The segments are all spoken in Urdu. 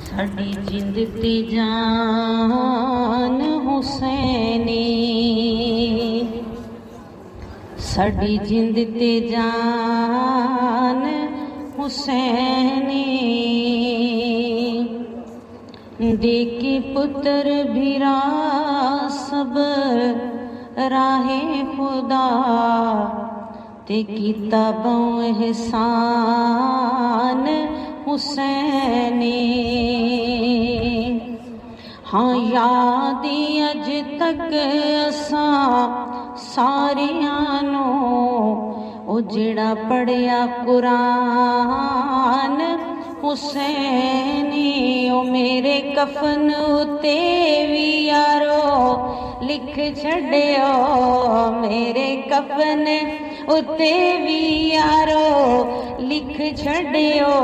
ساڈی جند تے جان حسینی، ساڈی جند تے جان حسینی، دے کے پتر بھیرا سب راہ خدا، تے کیتا بوں احسان حسینی۔ ہاں یادی اج تک اساں ساریاں نو، او جڑا پڑھیا قرآن حسینی، او میرے کفن اتے وی یارو لکھ چھڑیو، میرے کفن اتے وی یارو لکھ چھڑیو،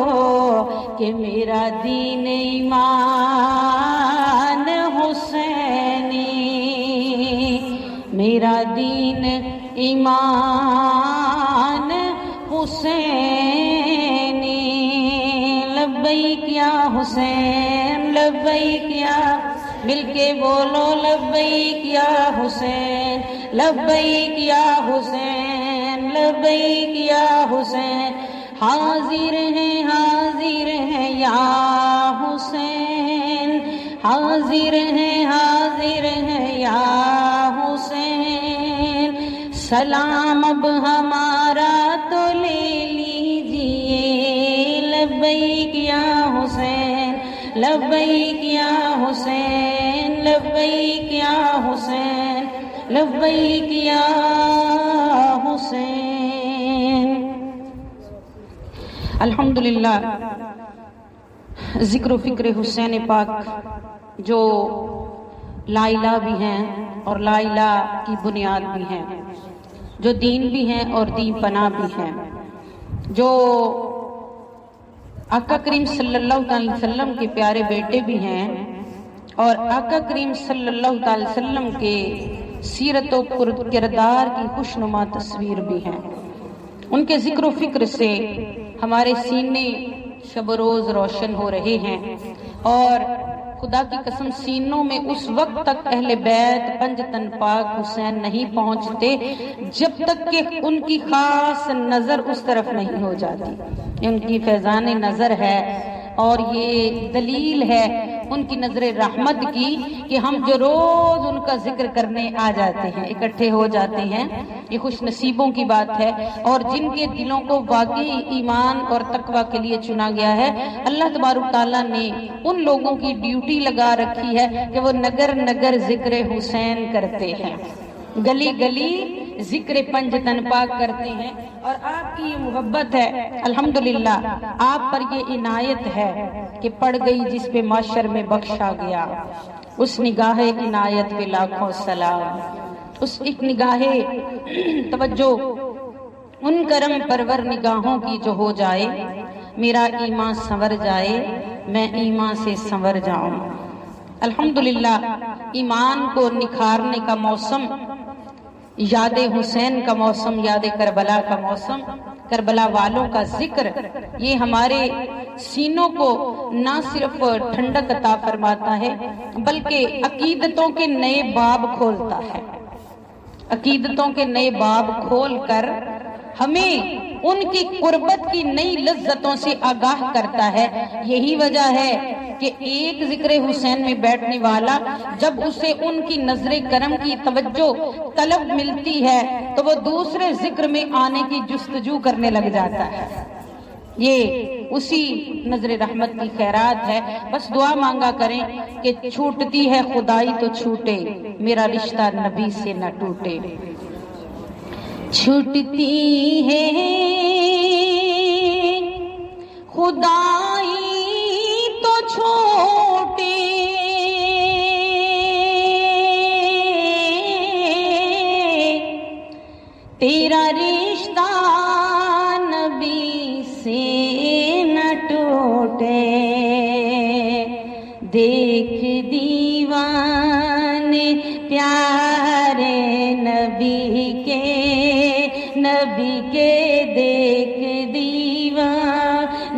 کہ میرا دین ایمان حسینی، میرا دین ایمان حسینی۔ لبیک یا حسین، لبیک یا، مل کے بولو لبیک یا حسین، لبیک یا حسین، لبیک یا حسین۔ حاضر ہیں یا حسین، حاضر ہیں یا حسین، سلام اب ہمارا تو لے لیجئے، لبیک یا حسین، لبیک یا حسین، لبیک یا حسین، لبیک یا حسین۔ الحمدللہ، ذکر و فکر حسین پاک جو لا الہ بھی ہیں اور لا الہ کی بنیاد بھی ہیں، جو دین بھی ہیں اور دین پناہ بھی ہیں، جو آقا کریم صلی اللہ علیہ وسلم کے پیارے بیٹے بھی ہیں، اور آقا کریم صلی اللہ علیہ وسلم کے سیرت و کردار کی خوشنما تصویر بھی ہیں۔ ان کے ذکر و فکر سے ہمارے سینے شب و روز روشن ہو رہے ہیں، اور خدا کی قسم سینوں میں اس وقت تک اہل بیت پنجتن پاک حسین نہیں پہنچتے جب تک کہ ان کی خاص نظر اس طرف نہیں ہو جاتی۔ ان کی فیضان نظر ہے، اور یہ دلیل ہے ان کی نظر رحمت کی کہ ہم جو روز ان کا ذکر کرنے آ جاتے ہیں، اکٹھے ہو جاتے ہیں۔ یہ خوش نصیبوں کی بات ہے، اور جن کے دلوں کو واقعی ایمان اور تقوی کے لیے چنا گیا ہے، اللہ تبارک تعالیٰ نے ان لوگوں کی ڈیوٹی لگا رکھی ہے کہ وہ نگر نگر ذکر حسین کرتے ہیں، گلی گلی ذکر پنجتن پاک کرتے ہیں۔ اور آپ کی یہ محبت ہے، الحمدللہ آپ پر یہ عنایت ہے کہ پڑ گئی جس پہ معاشر میں بخشا گیا، اس نگاہ عنایت پہ لاکھوں سلام، اس ایک نگاہ توجہ ان کرم پرور نگاہوں کی جو ہو جائے، میرا ایمان سنور جائے، میں ایمان سے سنور جاؤں۔ الحمدللہ ایمان کو نکھارنے کا موسم، یاد حسین کا موسم، یاد کربلا کا موسم، کربلا والوں کا ذکر، یہ ہمارے سینوں کو نہ صرف ٹھنڈک عطا فرماتا ہے بلکہ عقیدتوں کے نئے باب کھولتا ہے، عقیدتوں کے نئے باب کھول کر ہمیں ان کی قربت کی نئی لذتوں سے آگاہ کرتا ہے۔ یہی وجہ ہے کہ ایک ذکر حسین میں بیٹھنے والا جب اسے ان کی نظر کرم کی توجہ طلب ملتی ہے تو وہ دوسرے ذکر میں آنے کی جستجو کرنے لگ جاتا ہے۔ یہ اسی نظر رحمت کی خیرات ہے۔ بس دعا مانگا کریں کہ چھوٹتی ہے خدائی تو چھوٹے، میرا رشتہ نبی سے نہ ٹوٹے۔ چھوٹتی ہے خدائی تو چھوٹے، تیرا رشتہ نبی سے نہ ٹوٹے۔ دیکھ دیوانے پیارے نبی کے دیکھ دیوانے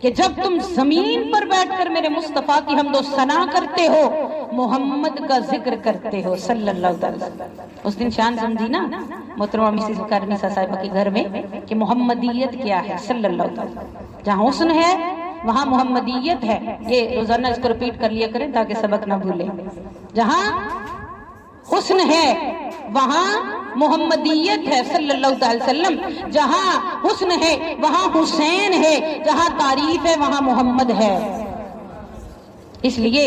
کہ جب تم زمین پر بیٹھ کر میرے مصطفیٰ کی حمد و ثنا کرتے ہو، محمد کا ذکر کرتے ہو صلی اللہ علیہ وسلم۔ اس دن شان سمجھی نا محترمہ مسز کارنیسا صاحبہ کے گھر میں کہ محمدیت کیا ہے صلی اللہ علیہ وسلم۔ جہاں حسن ہے وہاں محمدیت ہے۔ یہ روزانہ اس کو رپیٹ کر لیا کریں تاکہ سبق نہ بھولیں۔ جہاں حسن ہے وہاں محمدیت ہے صلی اللہ علیہ وسلم۔ جہاں حسن ہے وہاں حسین ہے، جہاں تعریف ہے وہاں محمد ہے۔ اس لیے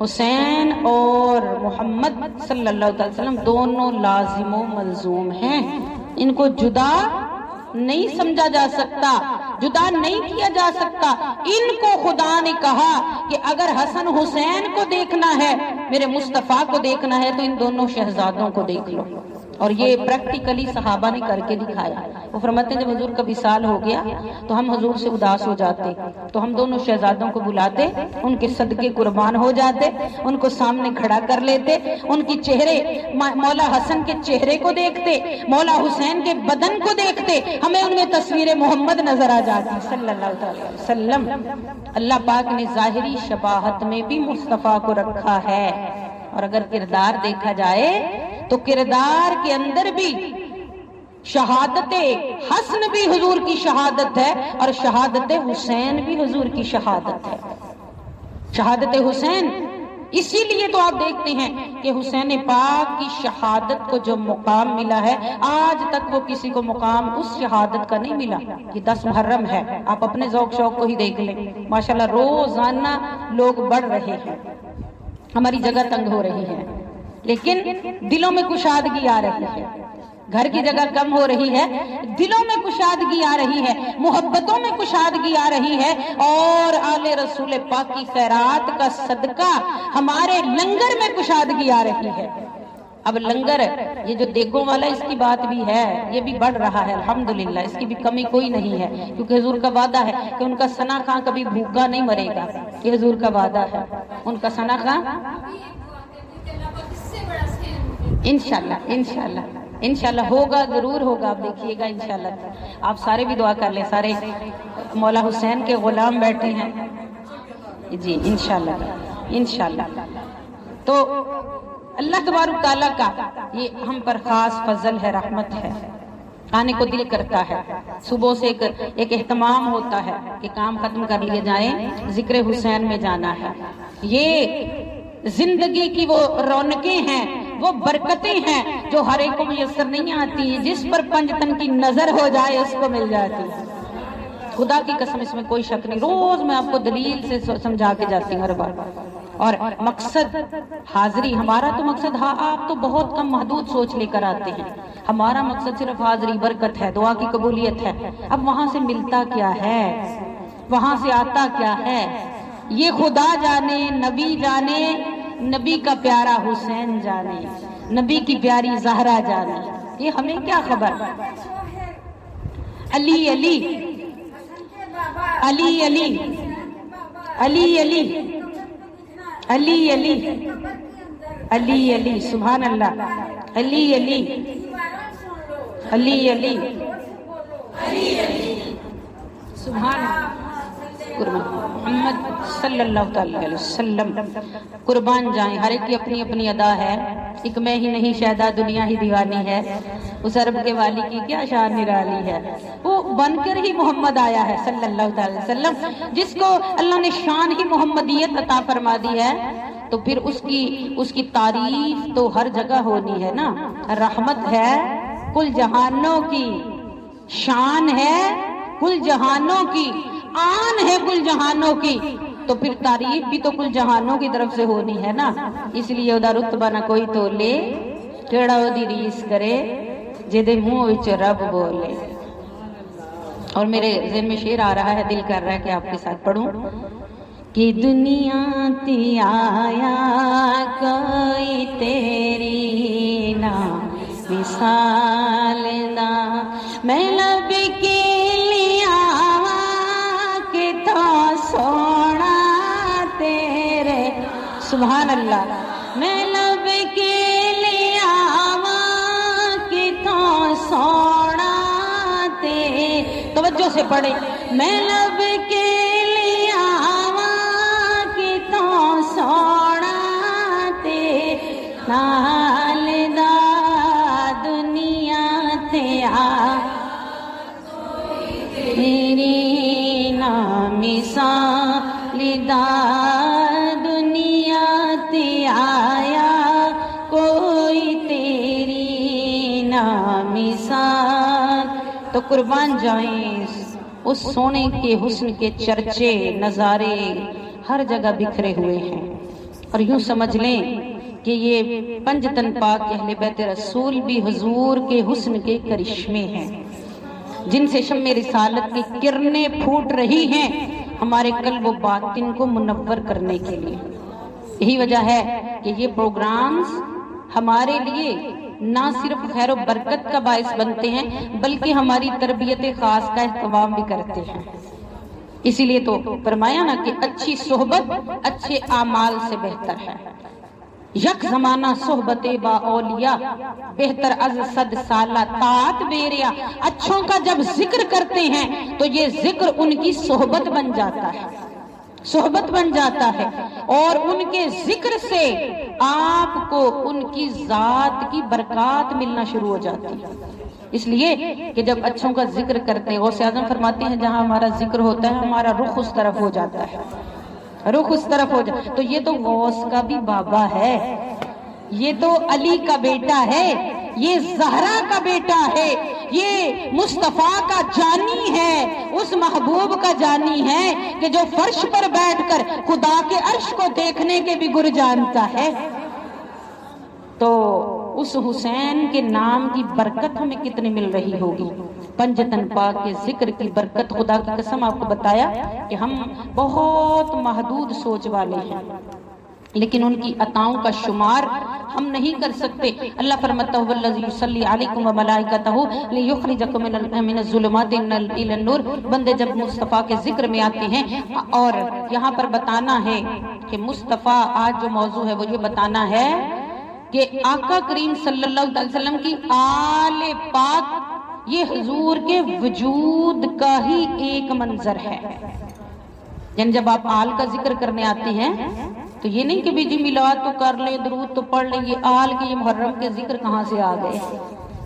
حسین اور محمد صلی اللہ علیہ وسلم دونوں لازم و ملزوم ہیں، ان کو جدا نہیں سمجھا جا سکتا، جدا نہیں کیا جا سکتا۔ ان کو خدا نے کہا کہ اگر حسن حسین کو دیکھنا ہے، میرے مصطفیٰ کو دیکھنا ہے، تو ان دونوں شہزادوں کو دیکھ لو۔ اور یہ پریکٹیکلی صحابہ نے کر کے دکھایا۔ وہ فرماتے ہیں جب حضور کا وصال ہو گیا تو ہم حضور سے اداس ہو جاتے، تو ہم دونوں شہزادوں کو بلاتے، ان کے صدقے قربان ہو جاتے، ان کو سامنے کھڑا کر لیتے، ان کی چہرے، مولا حسن کے چہرے کو دیکھتے، مولا حسین کے بدن کو دیکھتے، ہمیں ان میں تصویر محمد نظر آ جاتی صلی اللہ علیہ وسلم۔ اللہ پاک نے ظاہری شباہت میں بھی مصطفیٰ کو رکھا ہے، اور اگر کردار دیکھا جائے تو کردار کے اندر بھی شہادت حسن بھی حضور کی شہادت ہے، اور شہادت حسین بھی حضور کی شہادت ہے۔ شہادت حسین اسی لیے تو آپ دیکھتے ہیں کہ حسین پاک کی شہادت کو جو مقام ملا ہے، آج تک وہ کسی کو مقام اس شہادت کا نہیں ملا۔ یہ 10 محرم ہے، آپ اپنے ذوق شوق کو ہی دیکھ لیں، ماشاءاللہ روزانہ لوگ بڑھ رہے ہیں، ہماری جگہ تنگ ہو رہی ہے، لیکن دلوں میں کشادگی آ رہی ہے۔ گھر کی جگہ کم ہو رہی ہے، دلوں میں کشادگی آ رہی ہے، محبتوں میں کشادگی آ رہی ہے، اور آل رسول پاک کی خیرات کا صدقہ ہمارے لنگر میں کشادگی آ رہی ہے۔ اب لنگر یہ جو دیگوں والا اس کی بات بھی ہے، یہ بھی بڑھ رہا ہے الحمدللہ، اس کی بھی کمی کوئی نہیں ہے، کیونکہ حضور کا وعدہ ہے کہ ان کا ثنا خاں کبھی بھوکا نہیں مرے گا، یہ حضور کا وعدہ ہے۔ ان کا ثنا خاں انشاءاللہ ہوگا، ضرور ہوگا، آپ دیکھیے گا انشاءاللہ۔ آپ سارے بھی دعا کر لیں، سارے مولا حسین کے غلام بیٹھے ہیں جی، انشاءاللہ۔ تو اللہ تبارک تعالیٰ کا یہ ہم پر خاص فضل ہے، رحمت ہے، آنے کو دل کرتا ہے، صبح سے ایک اہتمام ہوتا ہے کہ کام ختم کر لیے جائیں، ذکر حسین میں جانا ہے۔ یہ زندگی کی وہ رونقیں ہیں، وہ برکتیں ہیں جو ہر ایک کو میسر نہیں آتی ہیں، جس پر پنجتن کی نظر ہو جائے اس کو مل جاتی ہے۔ خدا کی قسم اس میں کوئی شک نہیں، روز میں آپ کو دلیل سے سمجھا کے جاتی ہوں ہر بار۔ اور مقصد حاضری، ہمارا تو مقصد، ہاں آپ تو بہت کم محدود سوچ لے کر آتے ہیں، ہمارا مقصد صرف حاضری، برکت ہے، دعا کی قبولیت ہے۔ اب وہاں سے ملتا کیا ہے، وہاں سے آتا کیا ہے، یہ خدا جانے، نبی جانے، نبی کا پیارا حسین جانے، نبی کی پیاری زہرا جانے، یہ ہمیں کیا خبر۔ علی علی علی علی علی علی علی علی علی علی سبحان اللہ، علی علی علی علی سبحان اللہ، محمد صلی اللہ علیہ وسلم قربان جائیں۔ ہر ایک کی اپنی اپنی ادا ہے، ایک میں ہی نہیں شہدا دنیا ہی دیوانی ہے، اس عرب کے والی کی کیا شان نرالی ہے۔ وہ بن کر ہی محمد آیا ہے صلی اللہ علیہ وسلم، جس کو اللہ نے شان ہی محمدیت عطا فرما دی ہے، تو پھر اس کی تعریف تو ہر جگہ ہونی ہے نا۔ رحمت ہے کل جہانوں کی، شان ہے کل جہانوں کی، آن ہے کل جہانوں کی، تو پھر تعریف بھی تو کل جہانوں کی طرف سے ہونی ہے نا۔ اس لیے ادا رتبہ نہ کوئی تو لے، کیڑا اودی ریس کرے، جدے منہ وچ رب بولے۔ اور میرے ذہن میں شعر آ رہا ہے، دل کر رہا ہے کہ آپ کے ساتھ پڑھوں کہ دنیا تی آیا کوئی تیری نا مثال دا، میں لب کے لیا کہ تو سونا تیرے، سبحان اللہ، میں لب کے لیا کہ تو سونا تیرے، توجہ سے پڑھے، میں لب کے مثال دا دنیا تے آیا کوئی تیری نامثال. تو قربان جائیں اس سونے کے حسن کے چرچے نظارے ہر جگہ بکھرے ہوئے ہیں. اور یوں سمجھ لیں کہ یہ پنجتن پاک اہل بیت رسول بھی حضور کے حسن کے کرشمے ہیں جن سے شمع رسالت کی کرنیں پھوٹ رہی ہیں ہمارے قلب و باطن کو منور کرنے کے لیے. یہی وجہ ہے کہ یہ پروگرامز ہمارے لیے نہ صرف خیر و برکت کا باعث بنتے ہیں بلکہ ہماری تربیت خاص کا اہتمام بھی کرتے ہیں. اسی لیے تو فرمایا نا کہ اچھی صحبت اچھے اعمال سے بہتر ہے. یک زمانہ صحبت با اولیاء بہتر از 100 سالہ طاعت بیریا. اچھوں کا جب ذکر کرتے ہیں تو یہ ذکر ان کی صحبت بن جاتا ہے، صحبت بن جاتا ہے، اور ان کے ذکر سے آپ کو ان کی ذات کی برکات ملنا شروع ہو جاتی ہے. اس لیے کہ جب اچھوں کا ذکر کرتے ہیں، غوث اعظم فرماتے ہیں جہاں ہمارا ذکر ہوتا ہے ہمارا رخ اس طرف ہو جاتا ہے، رخ اس طرف ہو جاتا. تو یہ تو غوث کا بھی بابا ہے، یہ تو علی کا بیٹا ہے، یہ زہرا کا بیٹا ہے، یہ مصطفیٰ کا جانی ہے، اس محبوب کا جانی ہے کہ جو فرش پر بیٹھ کر خدا کے عرش کو دیکھنے کے بھی گر جانتا ہے. تو اس حسین کے نام کی برکت ہمیں کتنی مل رہی ہوگی. پنجتن پاک کے ذکر کی برکت، خدا کی قسم آپ کو بتایا کہ ہم بہت محدود سوچ والے ہیں لیکن ان کی عطاؤں کا شمار ہم نہیں کر سکتے. اللہ فرماتا ہے والذی یصلی علیکم وملائکتہ لیخرجکم من الظلمات الی النور. بندے جب مصطفیٰ کے ذکر میں آتے ہیں، اور یہاں پر بتانا ہے کہ مصطفیٰ آج جو موضوع ہے وہ یہ بتانا ہے کہ آقا کریم صلی اللہ علیہ وسلم کی آل پاک یہ حضور کے وجود کا ہی ایک منظر ہے. یعنی جب آپ آل کا ذکر کرنے آتے ہیں تو یہ نہیں کہ بھی جی میلاد تو کر لیں، درود تو پڑھ لیں، یہ آل کے یہ محرم کے ذکر کہاں سے آ گئے.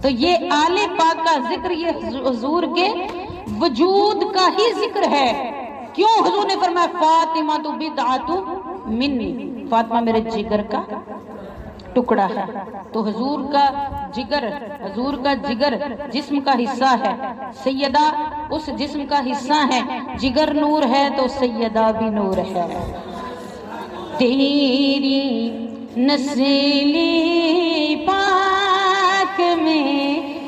تو یہ آل پاک کا ذکر یہ حضور کے وجود کا ہی ذکر ہے. کیوں؟ حضور نے فرمایا فاطمہ تو بدعۃ منی، فاطمہ میرے جگر کا ٹکڑا ہے. تو حضور کا جگر جسم کا حصہ ہے، سیدہ اس جسم کا حصہ ہے. جگر نور ہے تو سیدہ بھی نور ہے. تیری نسل پاک میں،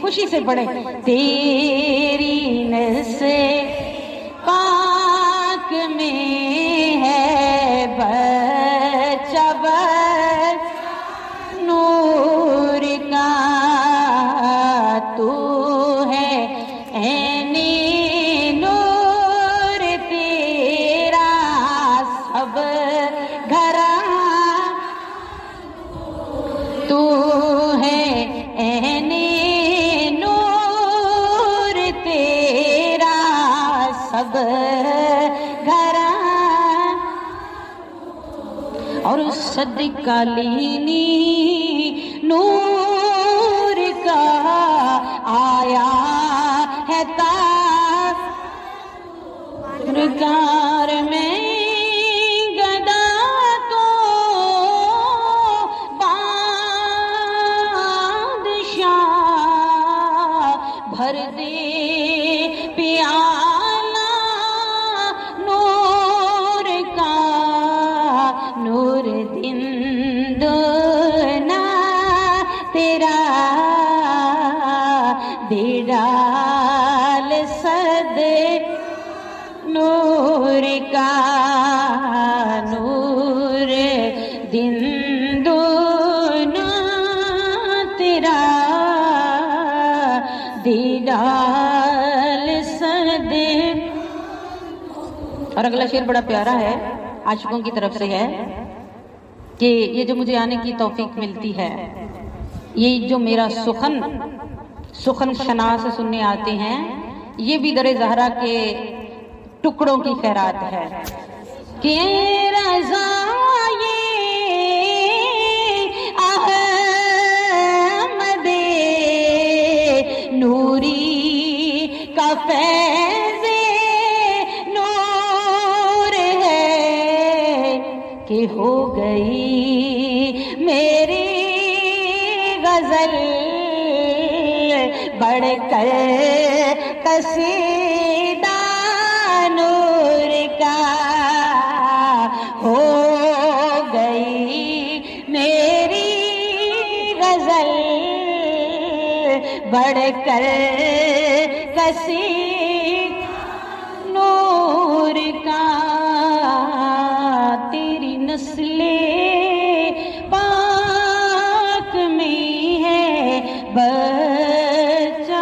خوشی سے پڑھیں، تیری نسل پاک میں ہے بچہ نور کا، تو ہے عین نور تیرا سب گھرا، تو ہے عین نور تیرا سب گھرا. اور صدقہ لینی نور کا آیا ہے تاجدار میں گدا تو بادشاہ بھر دے پیالہ نور کا، نور دن دونا تیرا دیڈال صد نور کا، نور دن دونا تیرا دیڈال صد. اور اگلا شعر بڑا پیارا ہے، عاشقوں کی طرف سے ہے کہ یہ جو مجھے آنے کی توفیق ملتی ہے، یہ جو میرا سخن شناس سننے آتے ہیں، یہ بھی در زہرا کے ٹکڑوں کی خیرات ہے. کہ رضا احمد نوری کا فیض نور کہ ہو گئی میری غزل بڑھ کر قصیدہ نور کا، ہو گئی میری غزل بڑھ کر قصیدہ نور کا، تیری نسل پاک میں ہے بچہ۔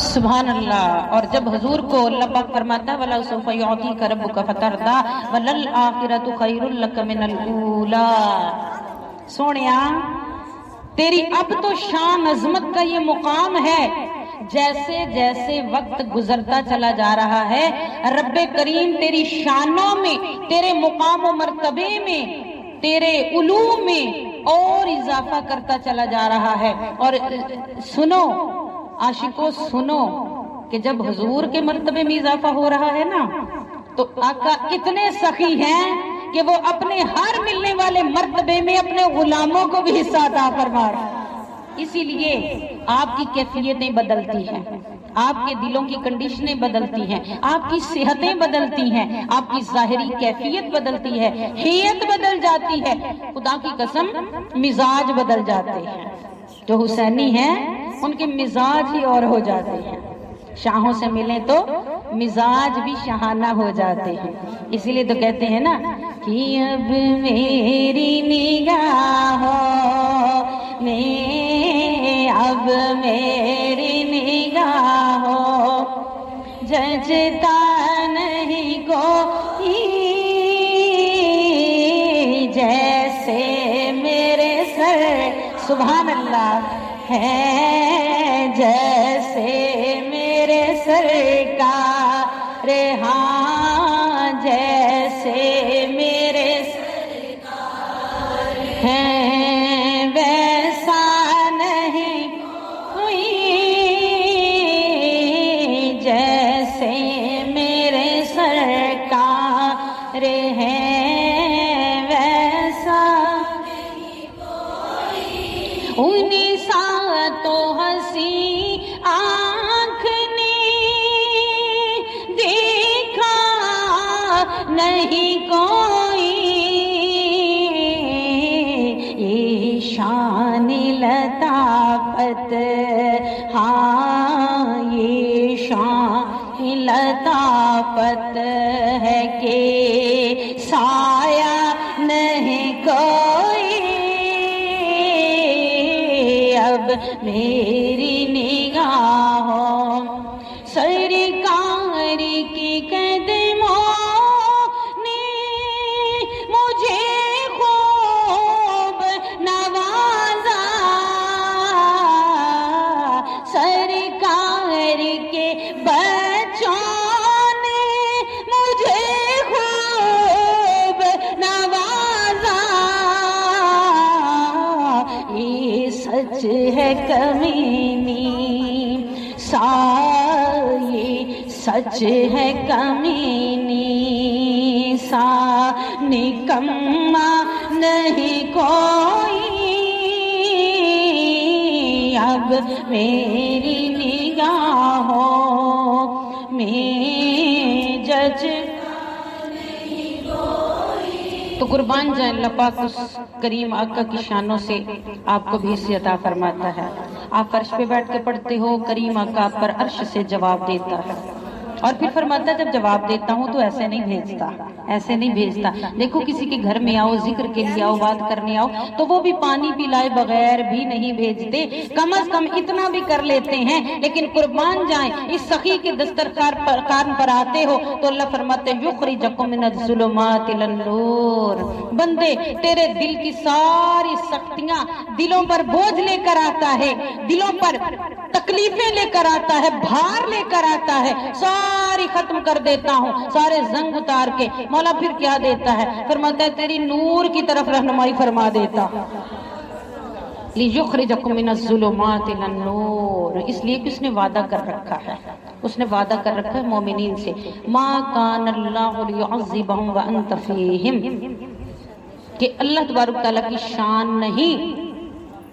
سبحان اللہ۔ اور جب حضور کو اللہ پاک فرماتا ہے وَلَا سَوْفَ يُعْطِيكَ رَبُّكَ فَتَرْضَىٰ وَلَلْآخِرَةُ خَيْرٌ لَكَ مِنَ الْأُولَىٰ، سونیا تیری اب تو شان عظمت کا یہ مقام ہے، جیسے جیسے وقت گزرتا چلا جا رہا ہے رب کریم تیری شانوں میں، تیرے مقام و مرتبے میں، تیرے علوم میں اور اضافہ کرتا چلا جا رہا ہے۔ اور سنو عاشقوں، سنو کہ جب حضور کے مرتبے میں اضافہ ہو رہا ہے نا، تو آقا اتنے سخی ہیں کہ وہ اپنے ہر ملنے والے مرتبے میں اپنے غلاموں کو بھی حصہ عطا فرما رہے ہیں۔ اسی لیے آپ کی کیفیتیں بدلتی ہیں، آپ کے دلوں کی کنڈیشنیں بدلتی ہیں، آپ کی صحتیں بدلتی ہیں، آپ کی ظاہری کیفیت بدلتی ہے، حیت بدل جاتی ہے، خدا کی قسم مزاج بدل جاتے ہیں۔ جو حسینی ہیں ان کے مزاج ہی اور ہو جاتے ہیں، شاہوں سے ملیں تو مزاج بھی شاہانہ ہو جاتے ہیں۔ اسی لیے تو کہتے ہیں نا کہ اب میری نگاہوں میں، اب میری نگاہوں ججتا نہیں کوئی، جیسے میرے سر، سبحان اللہ، ہے جیسے میرے سرکار، ہاں جیسے میرے سرکار ہیں ویسا نہیں کوئی، جیسے میرے سرکار ہیں ویسا نہیں کوئی، انہیں ساتوں ہنسی آنکھ نے دیکھا نہیں کوئی، یہ شان لطافت، ہاں یہ شان لطافت ہے کہ سایہ نہیں کوئی، اب میری نگاہوں سرکار کی قدموں نے مجھے خوب نوازا، سرکار کے بچوں نے مجھے خوب نوازا، یہ سچ ہے کمینی یہ سچ ہے کمینی سا، نکما نہیں کوئی، اب میری نگاہوں میں جج تو قربان جائیں اللہ پاک اس کریم آقا کی شانوں سے آپ کو بھی حصہ عطا فرماتا ہے۔ آپ فرش پہ بیٹھ کے پڑھتے ہو، کریم آقا آپ پر عرش سے جواب دیتا ہے، اور پھر فرماتا ہے جب جواب دیتا ہوں تو ایسے نہیں بھیجتا، ایسے نہیں بھیجتا۔ دیکھو کسی کے گھر میں آؤ، ذکر کے لیے آؤ، بات کرنے آؤ، تو وہ بھی پانی پلائے بغیر بھی نہیں بھیجتے، کم از کم اتنا بھی کر لیتے ہیں۔ لیکن قربان جائیں اس سخی کے دسترخوان پر آتے ہو تو اللہ فرماتے ہیں یخرجکم من الظلمات الی النور، بندے تیرے دل کی ساری سختیاں دلوں پر بوجھ لے کر آتا ہے، دلوں پر تکلیفیں لے کر آتا ہے، بھار لے کر آتا ہے، ساری ختم کر دیتا ہوں، سارے زنگ اتار کے۔ مولا پھر کیا دیتا ہے؟ فرماتا ہے تیری نور کی طرف رہنمائی فرما دیتا، لِيُخْرِجَكُم مِّنَ الظُّلُمَاتِ إِلَى النُّورِ، اس لیے کہ اس نے وعدہ کر رکھا ہے اس نے وعدہ کر رکھا ہے مومنین سے، ما کان اللہ لیعذبہم وانت فیہم، کہ اللہ تبارک تعالیٰ کی شان نہیں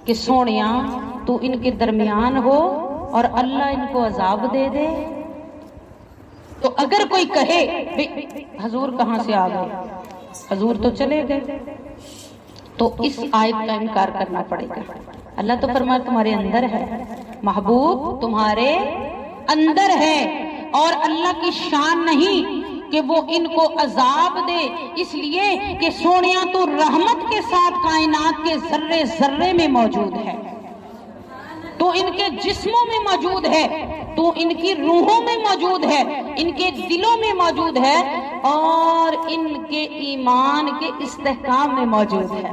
کہ سونیا تو ان کے درمیان ہو اور اللہ ان کو عذاب دے دے۔ تو اگر کوئی کہے حضور کہاں سے آ گئے، حضور تو چلے گئے، تو اس آیت کا انکار کرنا پڑے گا۔ اللہ تو فرمایا تمہارے اندر ہے، محبوب تمہارے اندر ہے، اور اللہ کی شان نہیں کہ وہ ان کو عذاب دے، اس لیے کہ سونیا تو رحمت کے ساتھ کائنات کے ذرے ذرے میں موجود ہے، تو ان کے جسموں میں موجود ہے، تو ان کی روحوں میں موجود ہے، ان کے دلوں میں موجود ہے، اور ان کے ایمان کے استحکام میں موجود ہے۔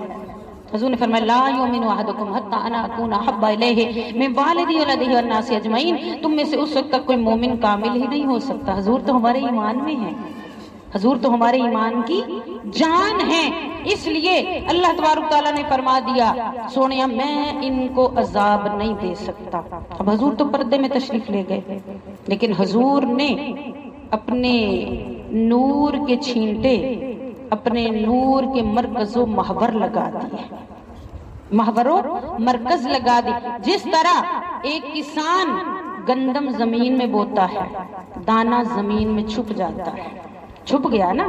حضور نے فرمایا لا یؤمن احدکم حتی انا اکون احب الیہ من والدی ولدہ والناس اجمعین، تم میں سے اس وقت تک کوئی مومن کامل ہی نہیں ہو سکتا، حضور تو ہمارے ایمان میں ہیں، حضور تو ہمارے ایمان کی جان ہے، اس لیے اللہ تبارک تعالیٰ نے فرما دیا سونیا میں ان کو عذاب نہیں دے سکتا۔ اب حضور تو پردے میں تشریف لے گئے، لیکن حضور نے اپنے نور کے چھینٹے اپنے نور کے مرکز و محور لگا دیے، محور و مرکز لگا دی۔ جس طرح ایک کسان گندم زمین میں بوتا ہے، دانا زمین میں چھپ جاتا ہے، چھپ گیا نا،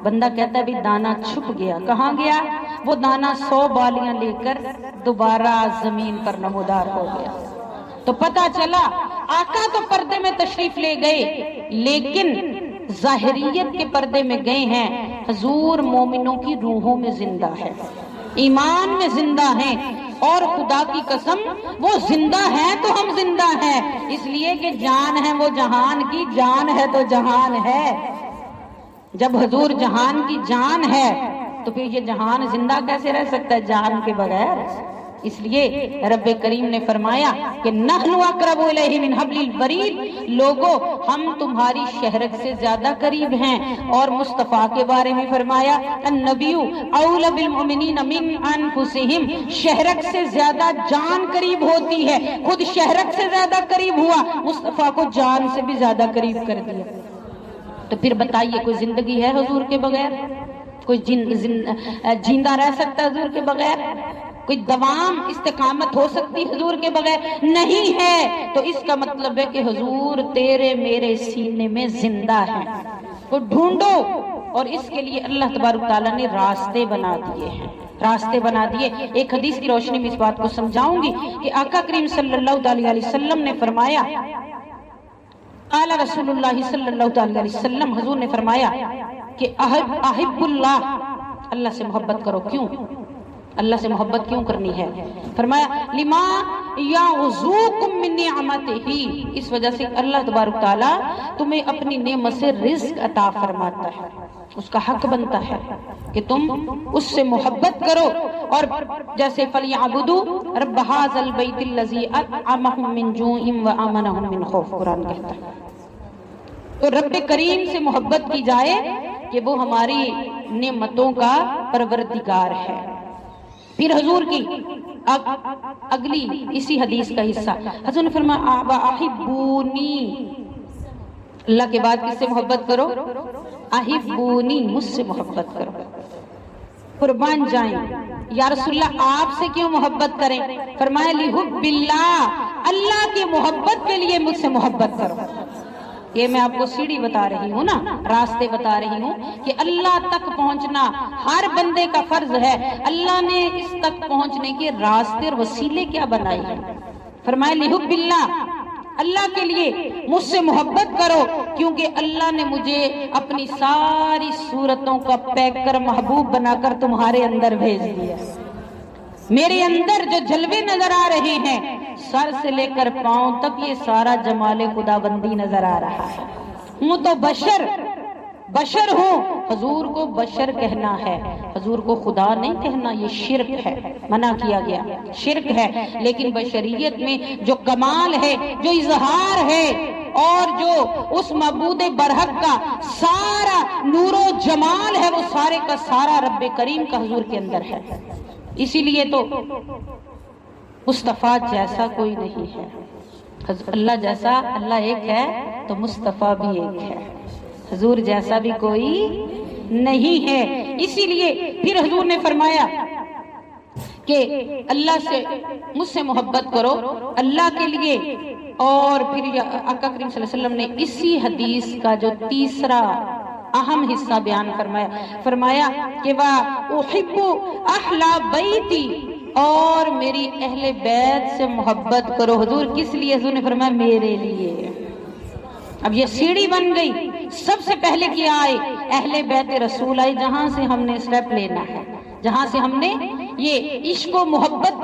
بندہ کہتا ہے بھی دانا چھپ گیا، کہاں گیا؟ وہ دانا 100 بالیاں لے کر دوبارہ زمین پر نمودار ہو گیا۔ تو پتہ چلا آقا تو پردے میں تشریف لے گئے، لیکن ظاہریت کے پردے میں گئے ہیں، حضور مومنوں کی روحوں میں زندہ ہے، ایمان میں زندہ ہیں، اور خدا کی قسم وہ زندہ ہیں تو ہم زندہ ہیں، اس لیے کہ جان ہے وہ جہان کی، جان ہے تو جہان ہے۔ جب حضور جہان کی جان ہے تو پھر یہ جہان زندہ کیسے رہ سکتا ہے جان کے بغیر؟ اس لیے رب کریم نے فرمایا کہ نحن اقرب الیہ من حبل الورید، لوگو ہم تمہاری شہرک سے زیادہ قریب ہیں، اور مصطفیٰ کے بارے میں فرمایا النبی اولی بالمؤمنین من انفسہم، شہرک سے زیادہ جان قریب ہوتی ہے، خود شہرک سے زیادہ قریب ہوا، مصطفیٰ کو جان سے بھی زیادہ قریب کر دیا۔ تو پھر بتائیے کوئی زندگی ہے حضور کے بغیر؟ کوئی جیندہ رہ سکتا ہے حضور کے بغیر؟ کوئی دوام استقامت ہو سکتی حضور کے بغیر؟ نہیں ہے۔ تو اس کا مطلب ہے کہ حضور تیرے میرے سینے میں زندہ ہیں، تو ڈھونڈو، اور اس کے لیے اللہ تبارک تعالیٰ نے راستے بنا دیے ہیں، راستے بنا دیے۔ ایک حدیث کی روشنی میں اس بات کو سمجھاؤں گی کہ آقا کریم صلی اللہ علیہ وسلم نے فرمایا، قال رسول اللہ صلی اللہ علیہ وسلم، حضور نے فرمایا کہ احب اللہ، اللہ سے محبت کرو۔ کیوں اللہ سے محبت کیوں کرنی ہے؟ فرمایا لما یعظوکم من نعمتہ، اس وجہ سے اللہ تبارک تعالیٰ تمہیں اپنی نعمت سے رزق عطا فرماتا ہے، اس کا حق بنتا ہے کہ تم اس سے محبت کرو۔ اور جیسے فَلْيَعْبُدُوا رَبَّ هَٰذَا الْبَيْتِ الَّذِي أَطْعَمَهُم مِّن جُوعٍ وَآمَنَهُم مِّن خَوْفٍ، قرآن کہتا ہے۔ تو رب کریم سے محبت کی جائے کہ وہ ہماری نعمتوں کا پروردگار ہے۔ پھر حضور کی اگلی اسی حدیث کا حصہ، حضور نے فرمایا احبونی، اللہ کے بعد کس سے محبت کرو؟ احبونی، مجھ سے محبت کرو۔ قربان جائیں یا رسول اللہ آپ سے کیوں محبت کریں؟ فرمایا لحب اللہ، اللہ کی محبت کے لیے مجھ سے محبت کرو۔ یہ میں آپ کو سیڑھی بتا رہی ہوں نا، راستے بتا رہی ہوں کہ اللہ تک پہنچنا ہر بندے کا فرض ہے۔ اللہ نے اس تک پہنچنے کے راستے اور وسیلے کیا بنائے ہیں؟ فرمایا لحب اللہ، اللہ کے لیے مجھ سے محبت کرو، کیونکہ اللہ نے مجھے اپنی ساری صورتوں کا پیک کر محبوب بنا کر تمہارے اندر بھیج دیا۔ میرے اندر جو جلوے نظر آ رہے ہیں، سر سے لے کر پاؤں تک یہ سارا جمال خدا بندی نظر آ رہا ہے۔ ہوں تو بشر ہوں، حضور کو بشر کہنا ہے، حضور کو خدا نہیں کہنا، یہ شرک ہے، منع کیا گیا، شرک ہے۔ لیکن بشریت میں جو کمال ہے، جو اظہار ہے، اور جو اس معبود برحق کا سارا نور و جمال ہے، وہ سارے کا سارا رب کریم کا حضور کے اندر ہے۔ اسی لیے تو مصطفیٰ جیسا کوئی نہیں ہے، اللہ جیسا اللہ ایک ہے تو مصطفیٰ بھی ایک ہے، حضور جیسا بھی کوئی نہیں ہے۔ اسی لیے پھر حضور نے فرمایا کہ اللہ سے مجھ سے محبت کرو اللہ کے لیے، اور پھر آقا کریم صلی اللہ علیہ وسلم نے اسی حدیث کا جو تیسرا اہم حصہ بیان فرمایا کہ وَأُحِبُّ أَحْلَ بَيْتِي، اور میری اہل بیت سے محبت کرو۔ حضور کس لیے؟ حضور نے فرمایا میرے لیے۔ اب یہ سیڑھی بن گئی، سب سے پہلے کیا آئے؟ اہل بیت رسول آئے، جہاں سے ہم نے اسٹیپ لینا ہے، جہاں سے ہم نے یہ عشق و محبت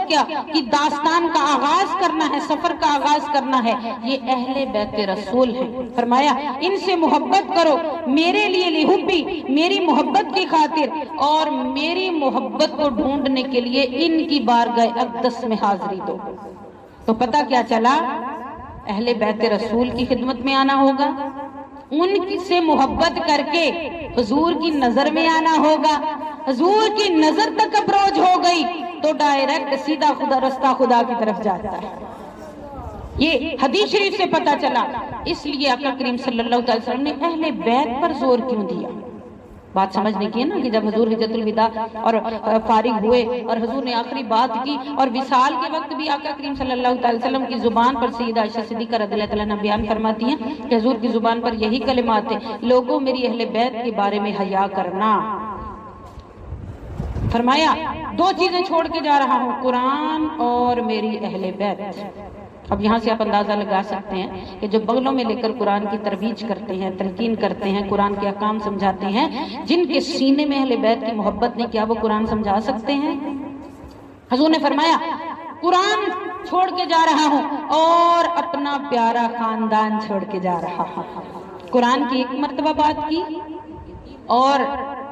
کی داستان کا آغاز کرنا ہے، سفر کا آغاز کرنا ہے، یہ اہل بیت رسول ہیں۔ فرمایا ان سے محبت کرو میرے لیے، لحبی، میری محبت کی خاطر، اور میری محبت کو ڈھونڈنے کے لیے ان کی بارگاہ اقدس میں حاضری دو۔ تو پتہ کیا چلا؟ اہل بیت رسول کی خدمت میں آنا ہوگا، ان سے محبت کر کے حضور کی نظر میں آنا ہوگا، حضور کی نظر تک اپروچ ہو گئی تو ڈائریکٹ سیدھا رستہ خدا کی طرف جاتا ہے۔ یہ حدیث شریف سے پتہ چلا۔ اس لیے آقا کریم صلی اللہ علیہ وسلم نے اہل بیت پر زور کیوں دیا؟ بات سمجھنے کی ہے نا، کہ جب حضور حجت الوداع اور فارغ ہوئے اور حضور نے آخری بات کی، اور وصال کے وقت بھی آقا کریم صلی اللہ علیہ وسلم کی زبان پر سیدہ عائشہ صدیقہ رضی اللہ تعالیٰ عنہا بیان فرماتی ہیں کہ حضور کی زبان پر یہی کلمات ہیں، لوگوں میری اہل بیت کے بارے میں حیا کرنا۔ فرمایا دو چیزیں چھوڑ کے جا رہا ہوں، قرآن اور میری اہل بیت۔ اب یہاں سے آپ اندازہ لگا سکتے ہیں کہ جو بغلوں میں لے کر قرآن کی ترویج کرتے ہیں، تلقین کرتے ہیں، قرآن کے احکام سمجھاتے ہیں، جن کے سینے میں اہل بیت کی محبت نہیں، کیا وہ قرآن سمجھا سکتے ہیں؟ حضور نے فرمایا قرآن چھوڑ کے جا رہا ہوں اور اپنا پیارا خاندان چھوڑ کے جا رہا ہوں۔ قرآن کی ایک مرتبہ بات کی، اور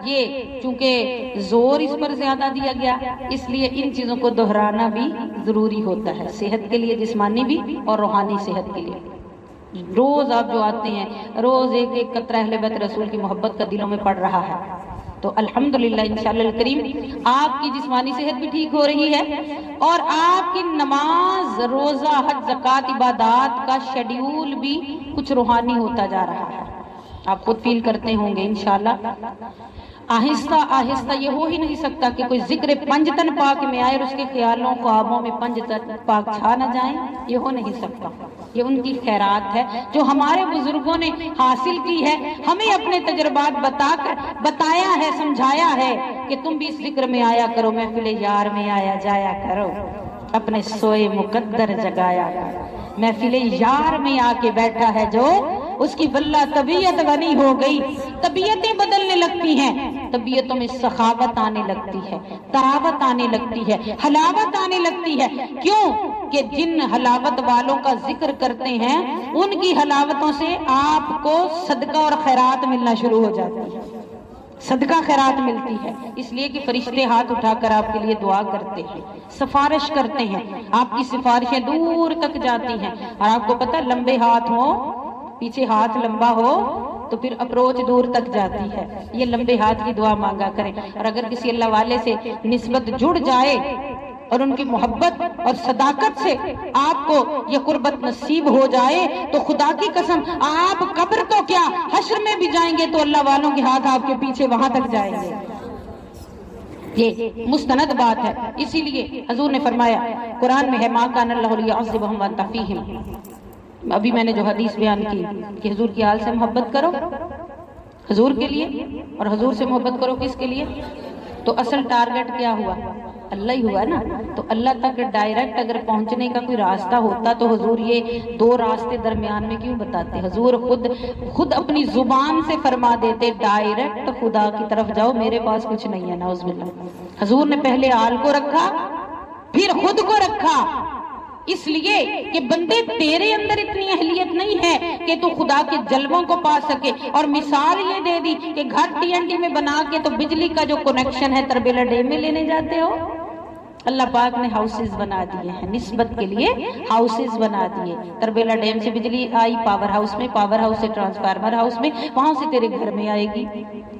یہ چونکہ زور اس پر زیادہ دیا گیا، اس لیے ان چیزوں کو دہرانا بھی ضروری ہوتا ہے، صحت کے لیے، جسمانی بھی اور روحانی صحت کے لیے۔ روز آپ جو آتے ہیں، روز ایک ایک قطرہ اہل بیت رسول کی محبت کا دلوں میں پڑ رہا ہے، تو الحمدللہ انشاءاللہ الکریم آپ کی جسمانی صحت بھی ٹھیک ہو رہی ہے، اور آپ کی نماز، روزہ، حج، زکوٰۃ، عبادات کا شیڈیول بھی کچھ روحانی ہوتا جا رہا ہے۔ آپ خود فیل کرتے ہوں گے انشاءاللہ۔ آہستہ آہستہ یہ ہو ہی نہیں سکتا کہ کوئی ذکر پنجتن پاک میں آئے اور اس کے خیالوں خوابوں میں پنجتن پاک چھا نہ جائیں، یہ ہو نہیں سکتا۔ یہ ان کی خیرات ہے جو ہمارے بزرگوں نے حاصل کی ہے، ہمیں اپنے تجربات بتایا ہے، سمجھایا ہے کہ تم بھی اس ذکر میں آیا کرو، محفل یار میں آیا جایا کرو، اپنے سوئے مقدر جگایا کرو۔ محفل یار میں آ کے بیٹھا ہے جو، اس کی واللہ طبیعت غنی ہو گئی، طبیعتیں بدلنے لگتی ہیں، طبیعتوں میں سخاوت آنے لگتی ہے، طراوت آنے لگتی ہے، حلاوت آنے لگتی ہے۔ کیوں کہ جن حلاوت والوں کا ذکر کرتے ہیں، ان کی حلاوتوں سے آپ کو صدقہ اور خیرات ملنا شروع ہو جاتی ہے، صدقہ خیرات ملتی ہے، اس لیے کہ فرشتے ہاتھ اٹھا کر آپ کے لیے دعا کرتے ہیں، سفارش کرتے ہیں، آپ کی سفارشیں دور تک جاتی ہیں۔ اور آپ کو پتہ، لمبے ہاتھ ہوں، پیچھے ہاتھ لمبا ہو تو پھر اپروچ دور تک جاتی ہے۔ یہ لمبے ہاتھ کی دعا مانگا کریں، اور اگر کسی اللہ والے سے نسبت جڑ جائے اور ان کی محبت اور صداقت سے آپ کو یہ قربت نصیب ہو جائے تو خدا کی قسم آپ قبر تو کیا حشر میں بھی جائیں گے تو اللہ والوں کے ہاتھ آپ کے پیچھے وہاں تک جائیں گے۔ یہ مستند بات ہے۔ اسی لیے حضور نے فرمایا قرآن میں ہے مَا كَانَ اللَّهُ لِيُعَذِّبَهُمْ وَأَنْتَ فِيهِمْ۔ ابھی میں نے جو حدیث بیان کی کہ حضور کی حال سے محبت کرو حضور کے لیے، اور حضور سے محبت کرو کس کے لیے؟ تو اصل ٹارگٹ کیا ہوا؟ اللہ ہی ہوا نا۔ تو اللہ تک ڈائریکٹ اگر پہنچنے کا کوئی راستہ ہوتا تو حضور یہ دو راستے درمیان میں کیوں بتاتے؟ حضور خود اپنی زبان سے فرما دیتے ڈائریکٹ خدا کی طرف جاؤ، میرے پاس کچھ نہیں ہے، نعوذ باللہ۔ حضور نے پہلے آل کو رکھا، پھر خود کو رکھا، اس لیے کہ بندے تیرے اندر اتنی اہلیت نہیں ہے کہ تو خدا کے جلووں کو پا سکے۔ اور مثال یہ دے دی کہ گھر TNT میں بنا کے تو بجلی کا جو کنیکشن ہے تربیلا ڈیم میں لینے جاتے ہو، اللہ پاک نے ہاؤسز بنا دیے ہیں، نسبت کے لیے ہاؤسز بنا دیے. تربیلا ڈیم سے بجلی آئی پاور ہاؤس میں، پاور ہاؤس سے ٹرانسفارمر ہاؤس میں، وہاں سے تیرے گھر میں آئے گی.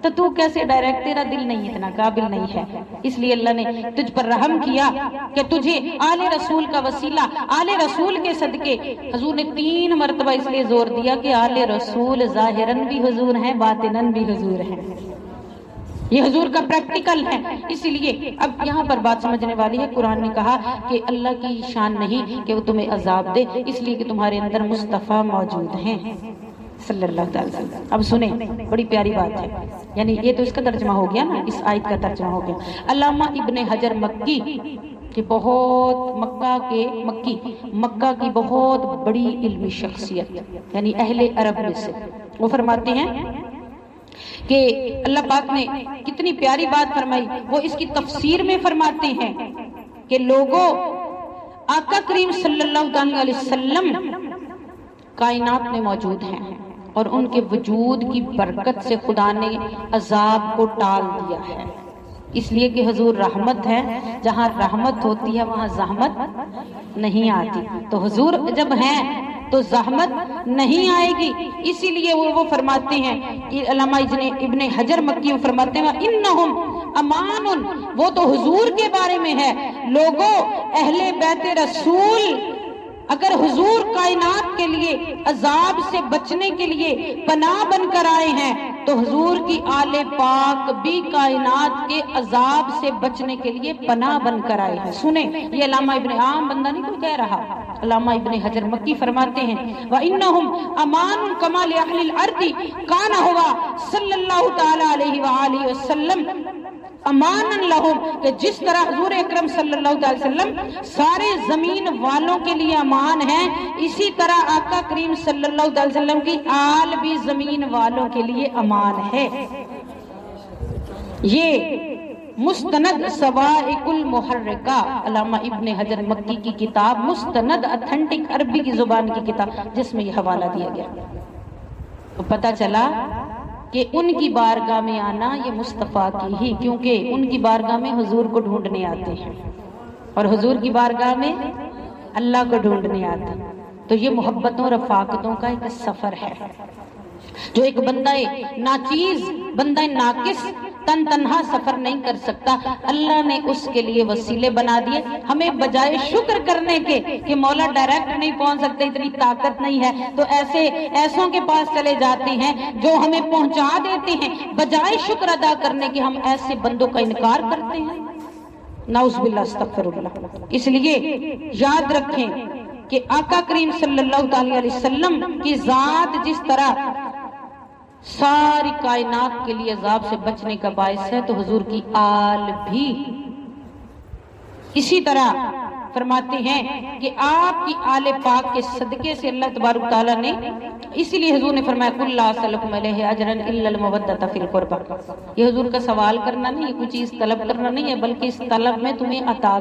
تو کیسے ڈائریکٹ، تیرا دل نہیں اتنا قابل نہیں ہے. اس لیے اللہ نے تجھ پر رحم کیا کہ تجھے آل رسول کا وسیلہ، آل رسول کے صدقے. حضور نے 3 مرتبہ اس لیے زور دیا کہ آل رسول ظاہراً بھی حضور ہیں، باطناً بھی حضور ہیں. یہ حضور کا پریکٹیکل ہے. اسی لیے اب یہاں پر بات سمجھنے والی ہے. قرآن نے کہا کہ اللہ کی شان نہیں کہ وہ تمہیں عذاب دے، اس لیے کہ تمہارے اندر مصطفیٰ موجود ہیں صلی اللہ علیہ وسلم. اب سنیں، بڑی پیاری بات ہے. یعنی یہ تو اس کا ترجمہ ہو گیا نا، اس آیت کا ترجمہ ہو گیا. علامہ ابن حجر مکی کہ بہت مکہ کی بہت بڑی علمی شخصیت، یعنی اہل عرب میں سے، وہ فرماتے ہیں کہ اللہ پاک نے کتنی پیاری بات فرمائی. وہ اس کی تفسیر میں فرماتے ہیں کہ لوگوں، آقا کریم صلی اللہ علیہ وسلم کائنات میں موجود ہیں اور ان کے وجود کی برکت سے خدا نے عذاب کو ٹال دیا ہے. اس لیے کہ حضور رحمت ہے، جہاں رحمت ہوتی ہے وہاں زحمت نہیں آتی. تو حضور جب ہیں تو زحمت نہیں آئے گی. اسی لیے وہ فرماتے ہیں، علامہ ابن حجر مکی فرماتے ہیں انہم امان، وہ تو حضور کے بارے میں ہے. لوگوں، اہل بیت رسول اگر حضور کائنات کے لیے عذاب سے بچنے کے لیے پناہ بن کر آئے ہیں تو حضور کی آل پاک بھی کائنات کے عذاب سے بچنے کے لیے پناہ بن کر آئے ہیں. سنیں، یہ علامہ ابن عام بندہ نہیں تو کہہ رہا، علامہ ابن حجر مکی فرماتے ہیں وَإِنَّهُمْ أَمَانٌ كَمَا لِأَهْلِ الْأَرْضِ كَانَ هُوَ صلی اللہ تعالی علیہ وآلہ وسلم امان لہم، کہ جس طرح حضور اکرم صلی اللہ علیہ وسلم سارے زمین والوں کے لیے امان ہیں، اسی طرح آقا کریم صلی اللہ علیہ وسلم کی آل بھی زمین والوں کے لیے امان ہے. یہ مستند سوائق المحرکہ، علامہ ابن حجر مکی کی کتاب، مستند اتھینٹک عربی کی زبان کی کتاب، جس میں یہ حوالہ دیا گیا. تو پتہ چلا کہ ان کی بارگاہ میں آنا یہ مصطفیٰ کی ہی، کیونکہ ان کی بارگاہ میں حضور کو ڈھونڈنے آتے ہیں اور حضور کی بارگاہ میں اللہ کو ڈھونڈنے آتے ہیں. تو یہ محبتوں رفاقتوں کا ایک سفر ہے جو ایک بندہ ناچیز، بندہ ناقص تن تنہا سفر نہیں کر سکتا. اللہ نے اس کے لیے وسیلے بنا دیے. ہمیں بجائے شکر کرنے کے کہ مولا ڈائریکٹ نہیں پہنچ سکتے، اتنی طاقت نہیں ہے، تو ایسوں کے پاس چلے جاتے ہیں جو ہمیں پہنچا دیتے ہیں. بجائے شکر ادا کرنے کے ہم ایسے بندوں کا انکار کرتے ہیں. نعوذ باللہ، استغفر اللہ. اس لیے یاد رکھیں کہ آقا کریم صلی اللہ علیہ وسلم کی ذات جس طرح ساری کائنات کے لیے عذاب سے بچنے کا باعث ہے، تو حضور کی آل بھی اسی طرح فرماتے ہیں کہ آپ کی آل پاک کے صدقے سے اللہ تبارک تعالیٰ نے، اسی لیے حضور نے فرمایا قُلْ لَا أَسْأَلُكُمْ عَلَيْهِ أَجْرًا إِلَّا الْمَوَدَّةَ فِي الْقُرْبَى. یہ حضور کا سوال کرنا نہیں ہے، کوئی چیز طلب کرنا نہیں ہے، بلکہ اس طلب میں تمہیں عطا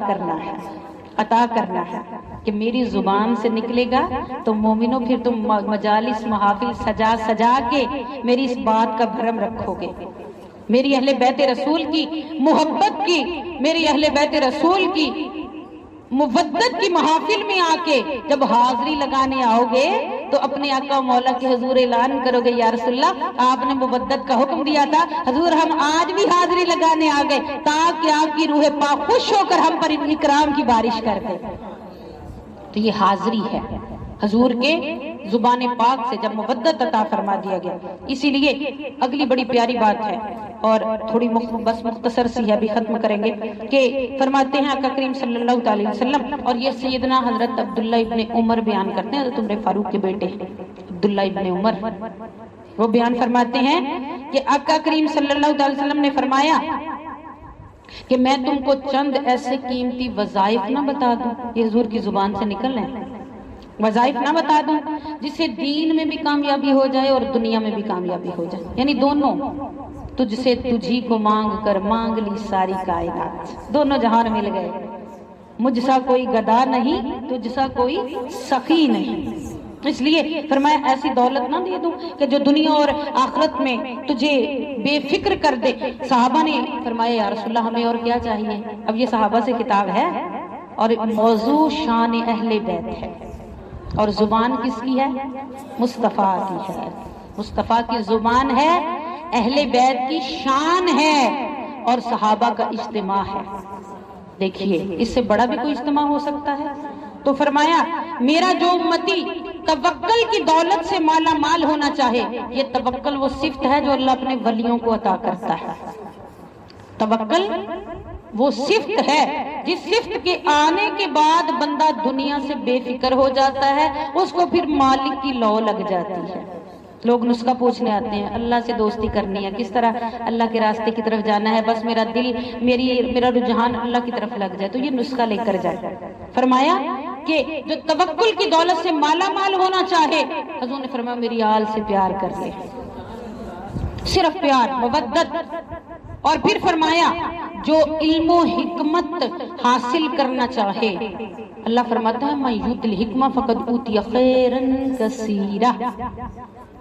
کرنا ہے کہ میری زبان سے نکلے گا تو مومنوں پھر تم مجالس محافل سجا کے میری اس بات کا بھرم رکھو گے. میری اہل بیت رسول کی محبت کی، میری اہل بیت رسول کی مودت کی محافل میں آ کے جب حاضری لگانے آؤ گے تو اپنے آقا مولا کے حضور اعلان کرو گے یا رسول اللہ آپ نے مودت کا حکم دیا تھا، حضور ہم آج بھی حاضری لگانے آ گئے تاکہ آپ کی روح پاک خوش ہو کر ہم پر اکرام کی بارش کر دے. تو یہ حاضری ہے حضور کے زبان پاک سے جب مودت عطا فرما دیا گیا. اسی لیے اگلی بڑی پیاری بات ہے اور تھوڑی بس مختصر سی ہے، بھی ختم کریں گے، کہ فرماتے ہیں آقا کریم صلی اللہ علیہ وسلم، اور یہ سیدنا حضرت عبداللہ ابن عمر بیان کرتے ہیں، حضرت عمر فاروق کے بیٹے عبداللہ ابن عمر، وہ بیان فرماتے ہیں کہ آقا کریم صلی اللہ علیہ وسلم نے فرمایا کہ میں تم کو چند ایسے قیمتی وظائف نہ بتا دوں، یہ حضور کی زبان سے نکل رہے ہیں، وظائف نہ بتا دوں جس سے دین میں بھی کامیابی ہو جائے اور دنیا میں بھی کامیابی ہو جائے. یعنی دونوں، تجھ سے تجھی کو مانگ کر مانگ لی ساری کائنات، دونوں جہان مل گئے. مجھ سا کوئی گدا نہیں، تجھ سا کوئی سخی نہیں. اس لیے فرمایا ایسی دولت نہ دے دوں کہ جو دنیا اور آخرت میں تجھے بے فکر کر دے۔ صحابہ نے فرمایا یا رسول اللہ ہمیں اور کیا چاہیے؟ اب یہ صحابہ سے کتاب ہے اور موضوع شان اہل بیت ہے، اور زبان کس کی ہے؟ مصطفیٰ کی ہے، مصطفیٰ کی زبان ہے، اہل بیت کی شان ہے اور صحابہ کا اجتماع ہے۔ دیکھیے اس سے بڑا بھی کوئی اجتماع ہو سکتا ہے؟ تو فرمایا میرا جو امتی توکل کی دولت سے مالا مال ہونا چاہے، یہ توکل وہ صفت ہے جو اللہ اپنے ولیوں کو عطا کرتا ہے۔ توکل وہ صفت ہے جس صفت کے آنے کے بعد بندہ دنیا سے بے فکر ہو جاتا ہے، اس کو پھر مالک کی لو لگ جاتی ہے۔ لوگ نسخہ پوچھنے آتے ہیں، اللہ سے دوستی کرنی ہے، کس طرح اللہ کے راستے کی طرف جانا ہے، بس میرا دل میرا رجحان اللہ کی طرف لگ جائے، تو یہ نسخہ لے کر جائے۔ فرمایا کہ جو توکل کی دولت سے مالا مال ہونا چاہے، حضور نے فرمایا میری آل سے پیار کر لے، صرف پیار، مودت۔ اور پھر فرمایا جو علم و حکمت حاصل کرنا چاہے، اللہ فرماتا ہے من یؤت الحکمہ فقد اوتی خیرا کثیرا،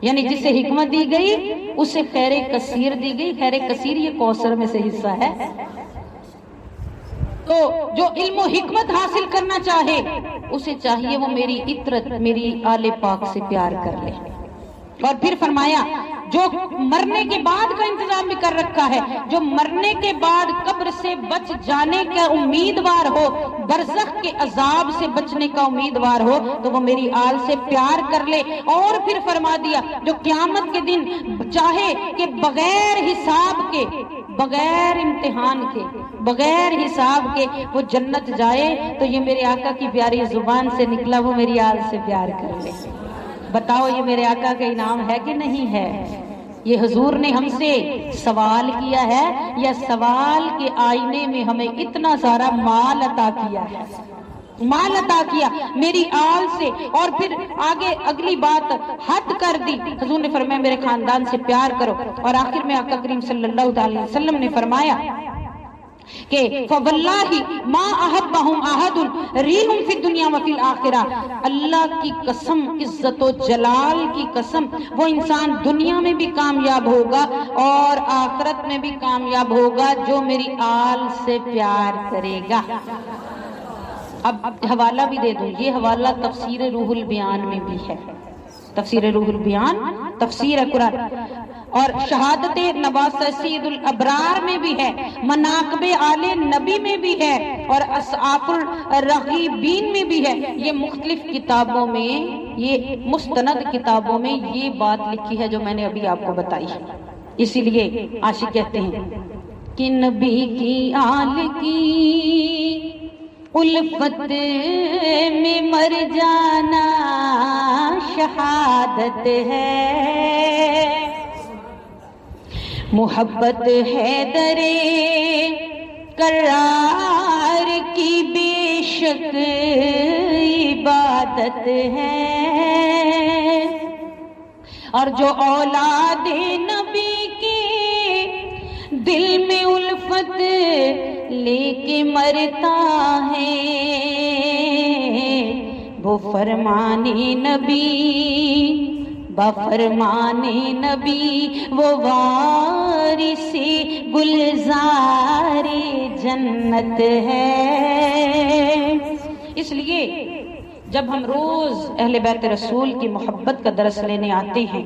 یعنی جسے حکمت دی گئی اسے خیر کثیر دی گئی۔ خیر کثیر یہ کوثر میں سے حصہ ہے۔ تو جو علم و حکمت حاصل کرنا چاہے اسے چاہیے وہ میری عطرت، میری آل پاک سے پیار کر لے۔ اور پھر فرمایا جو مرنے کے بعد کا انتظام بھی کر رکھا ہے، جو مرنے کے بعد قبر سے بچ جانے کا امیدوار ہو، برزخ کے عذاب سے بچنے کا امیدوار ہو، تو وہ میری آل سے پیار کر لے۔ اور پھر فرما دیا جو قیامت کے دن چاہے کہ بغیر حساب کے، بغیر امتحان کے، بغیر حساب کے وہ جنت جائے، تو یہ میرے آقا کی پیاری زبان سے نکلا وہ میری آل سے پیار کر لے۔ بتاؤ یہ میرے آقا کا انعام ہے کہ نہیں ہے؟ یہ حضور نے ہم سے سوال کیا ہے یا سوال کے آئینے میں ہمیں اتنا سارا مال عطا کیا ہے؟ مال عطا کیا میری آل سے۔ اور پھر آگے اگلی بات حد کر دی، حضور نے فرمایا میرے خاندان سے پیار کرو۔ اور آخر میں آقا کریم صلی اللہ علیہ وسلم نے فرمایا کہ فواللہ ما احبہم احد ریہم فی الدنیا وفی الآخرہ، اللہ کی قسم، عزت و جلال کی قسم، وہ انسان دنیا میں بھی کامیاب ہوگا اور آخرت میں بھی کامیاب ہوگا جو میری آل سے پیار کرے گا۔ اب حوالہ بھی دے دوں، یہ حوالہ تفسیر روح البیان میں بھی ہے، تفسیر روح البیان، تفسیر قرآن، اور شہادت نواسہ سید الابرار میں بھی ہے، مناقب آل نبی میں بھی ہے، اور اصحاب الرغیبین میں بھی ہے۔ یہ مختلف کتابوں میں، یہ مستند کتابوں میں یہ بات لکھی ہے جو میں نے ابھی آپ کو بتائی ہے۔ اسی لیے عاشق کہتے ہیں کہ نبی کی آل کی الفت میں مر جانا شہادت ہے، محبت ہے درے کرار کی بے شک عبادت ہے، اور جو اولاد نبی کے دل میں الفت لے کے مرتا ہے، وہ فرمان نبی بفرمان نبی، وہ وارث گلزار جنت ہے۔ اس لیے جب ہم روز اہل بیت رسول کی محبت کا درس لینے آتے ہیں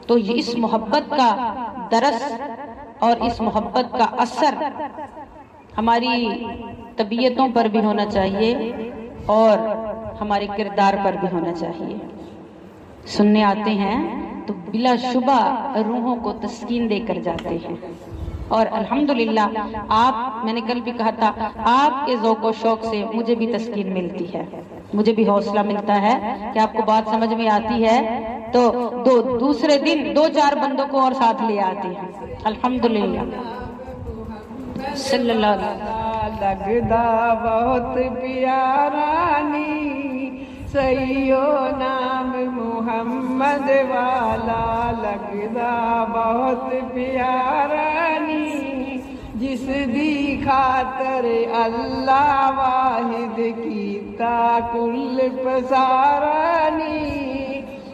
تو اس محبت کا درس اور اس محبت کا اثر ہماری طبیعتوں پر بھی ہونا چاہیے اور ہمارے کردار پر بھی ہونا چاہیے۔ سننے آتے ہیں تو بلا شبہ روحوں کو تسکین دے کر جاتے ہیں، اور الحمدللہ آپ، میں نے کل بھی کہا تھا، آپ کے ذوق و شوق سے مجھے بھی تسکین ملتی ہے، مجھے بھی حوصلہ ملتا ہے کہ آپ کو بات سمجھ میں آتی ہے تو دوسرے دن 2-4 بندوں کو اور ساتھ لے آتے ہیں، الحمدللہ صلی اللہ علیہ وسلم۔ لگدا بہت پیارا نی سیو نام محمد والا، لگدا بہت پیارا نی جس دی خاطر اللہ واحد کیتا کل پسارا نی،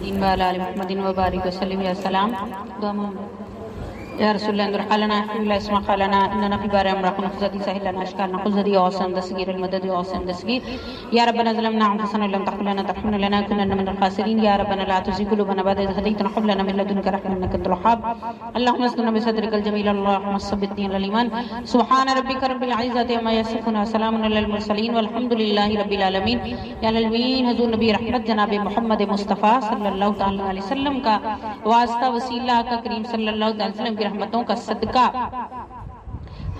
دین والا علی محمد و بارک وسلم یا سلام دعا یا رسول الله انظر حالنا احفظ الله اسمع حالنا اننا في بار امرك نخزدي سهل لنا اشكالنا خزدي اوسم دسغير المدد اوسم دسغير يا ربنا ظلمنا انفسنا لم تغفر لنا ترحمنا لنا كنا من الخاسرين يا ربنا لا تزغ قلوبنا بعد إذ هديتنا وهب لنا من لدنك رحمة انك انت الوهاب اللهم اسقنا بصدرك الجميل اللهم ثبتنا على الايمان سبحان ربك رب العزة عما يصفون وسلام على المرسلين والحمد لله رب العالمين یا العالمین حضور نبی رحمت جناب محمد مصطفیٰ صلی اللہ تعالی علیہ وسلم کا واسطہ وسیلہ آقا کریم صلی اللہ تعالی وسلم کی رحمتوں کا صدقہ